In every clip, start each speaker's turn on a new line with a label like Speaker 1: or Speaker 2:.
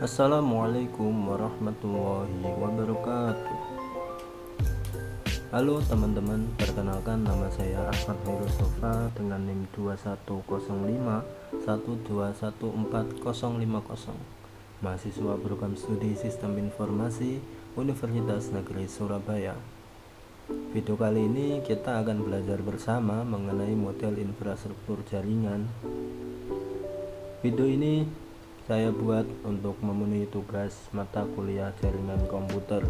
Speaker 1: Assalamualaikum warahmatullahi wabarakatuh. Halo teman-teman, perkenalkan nama saya Ahmad Khairul Sofa dengan NIM 210512140050, mahasiswa program studi Sistem Informasi Universitas Negeri Surabaya. Video kali ini kita akan belajar bersama mengenai model infrastruktur jaringan. Video ini saya buat untuk memenuhi tugas mata kuliah jaringan komputer.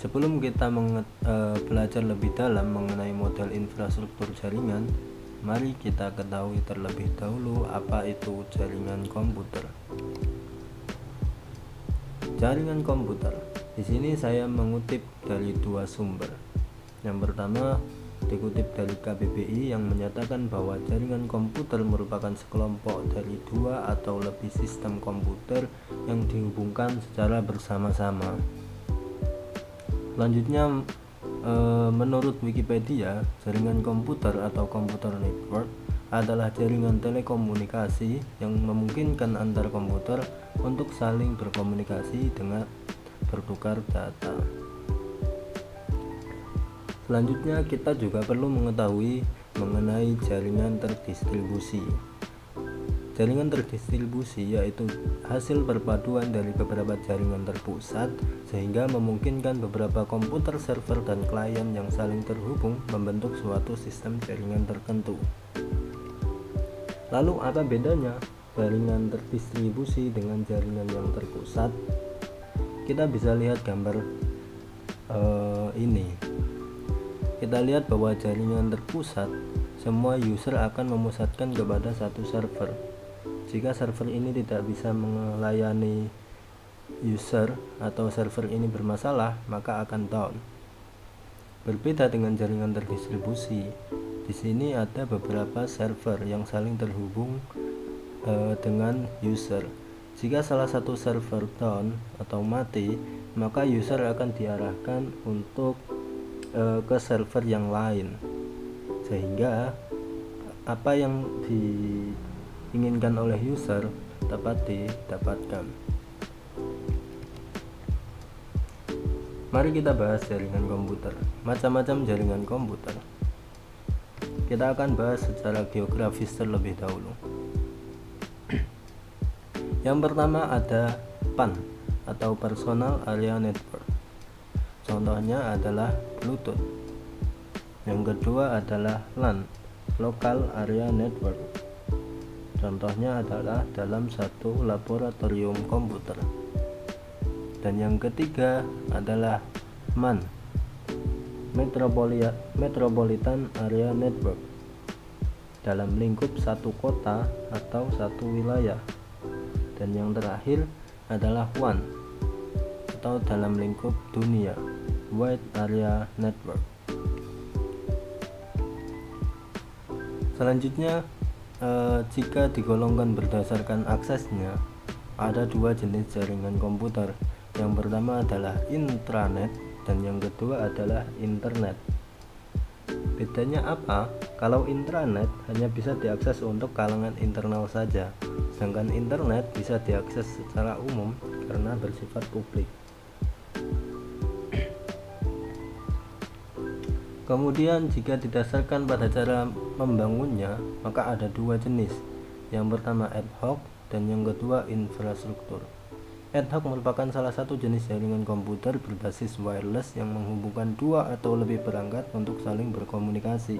Speaker 1: Sebelum kita belajar lebih dalam mengenai model infrastruktur jaringan, mari kita ketahui terlebih dahulu apa itu jaringan komputer. Jaringan komputer. Di sini saya mengutip dari dua sumber. Yang pertama dikutip dari KBBI yang menyatakan bahwa jaringan komputer merupakan sekelompok dari dua atau lebih sistem komputer yang dihubungkan secara bersama-sama. Selanjutnya, menurut Wikipedia, jaringan komputer atau computer network adalah jaringan telekomunikasi yang memungkinkan antar komputer untuk saling berkomunikasi dengan bertukar data. Selanjutnya kita juga perlu mengetahui mengenai jaringan terdistribusi. Jaringan terdistribusi yaitu hasil perpaduan dari beberapa jaringan terpusat sehingga memungkinkan beberapa komputer server dan klien yang saling terhubung membentuk suatu sistem jaringan tertentu. Lalu apa bedanya jaringan terdistribusi dengan jaringan yang terpusat? Kita bisa lihat gambar ini. Kita lihat bahwa jaringan terpusat, semua user akan memusatkan kepada satu server. Jika server ini tidak bisa melayani user atau server ini bermasalah, maka akan down. Berbeda dengan jaringan terdistribusi, di sini ada beberapa server yang saling terhubung dengan user. Jika salah satu server down atau mati, maka user akan diarahkan untuk ke server yang lain, sehingga apa yang diinginkan oleh user dapat didapatkan. Mari kita bahas jaringan komputer. Macam-macam jaringan komputer. Kita akan bahas secara geografis terlebih dahulu. Yang pertama ada PAN atau Personal Area Network. Contohnya adalah Bluetooth. Yang kedua adalah LAN, Local Area Network. Contohnya adalah dalam satu laboratorium komputer. Dan yang ketiga adalah MAN, Metropolitan Area Network, dalam lingkup satu kota atau satu wilayah. Dan yang terakhir adalah WAN atau dalam lingkup dunia, Wide Area Network. Selanjutnya, jika digolongkan berdasarkan aksesnya, ada dua jenis jaringan komputer. Yang pertama adalah intranet dan yang kedua adalah internet. Bedanya apa? Kalau intranet hanya bisa diakses untuk kalangan internal saja, sedangkan internet bisa diakses secara umum karena bersifat publik. Kemudian jika didasarkan pada cara membangunnya, maka ada dua jenis. Yang pertama ad hoc dan yang kedua infrastruktur. Ad hoc merupakan salah satu jenis jaringan komputer berbasis wireless yang menghubungkan dua atau lebih perangkat untuk saling berkomunikasi.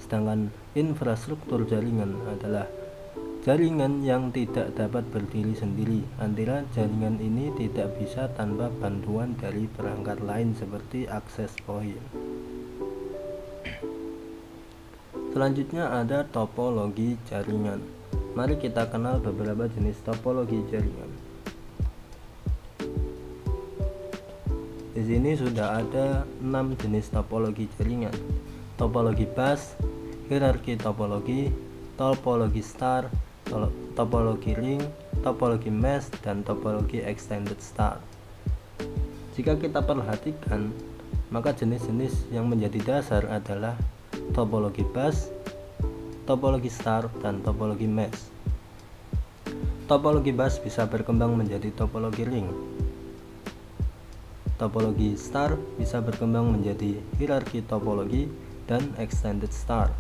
Speaker 1: Sedangkan infrastruktur jaringan adalah jaringan yang tidak dapat berdiri sendiri. Artinya jaringan ini tidak bisa tanpa bantuan dari perangkat lain seperti access point. Selanjutnya ada topologi jaringan. Mari kita kenal beberapa jenis topologi jaringan. Di sini sudah ada 6 jenis topologi jaringan. Topologi bus, hierarki topologi, topologi star, topologi ring, topologi mesh, dan topologi extended star. Jika kita perhatikan, maka jenis-jenis yang menjadi dasar adalah topologi bus, topologi star, dan topologi mesh. Topologi bus bisa berkembang menjadi topologi ring. Topologi star bisa berkembang menjadi hierarki topologi dan extended star.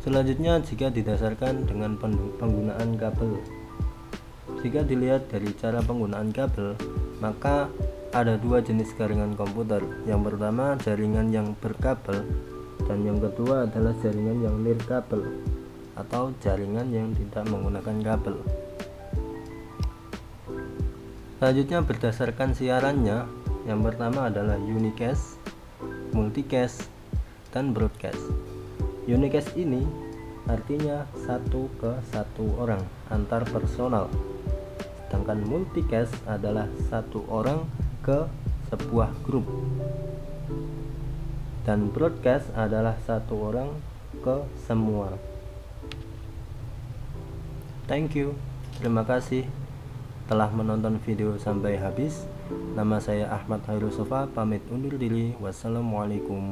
Speaker 1: Selanjutnya, jika didasarkan dengan penggunaan kabel. Jika dilihat dari cara penggunaan kabel, maka ada dua jenis jaringan komputer. Yang pertama, jaringan yang berkabel, dan yang kedua adalah jaringan yang nirkabel atau jaringan yang tidak menggunakan kabel. Selanjutnya, berdasarkan siarannya, yang pertama adalah unicast, multicast, dan broadcast. Unicast ini artinya satu ke satu orang antar personal, sedangkan multicast adalah satu orang ke sebuah grup, dan broadcast adalah satu orang ke semua. Thank you, terima kasih telah menonton video sampai habis. Nama saya Ahmad Hairul Sofa, pamit undur diri. Wassalamualaikum.